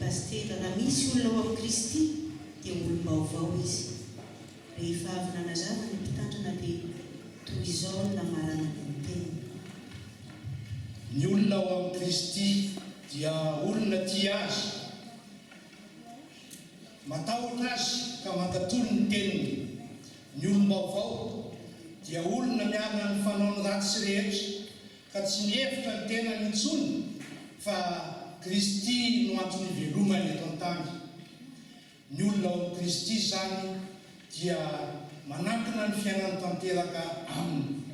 pastera raha misy olona ao amin'ny Kristy dia olom-baovao izy. Rehefa avy nanazava ny mpitandrina dia toy izao no namarana ny teny. Ny olona ao amin'ny Kristy dia olona tia azy, matahotra azy ka mankatory ny teniny. Ny olom-baovao dia olona miarina ny fanaony ratsy rehetra ka tsy mihevitra ny tena intsony fa Kristy no antony ivelomany eto an-tany. Ny olona ao amin'ny Kristy zany dia manakina ny fiainany tanteraka aminy.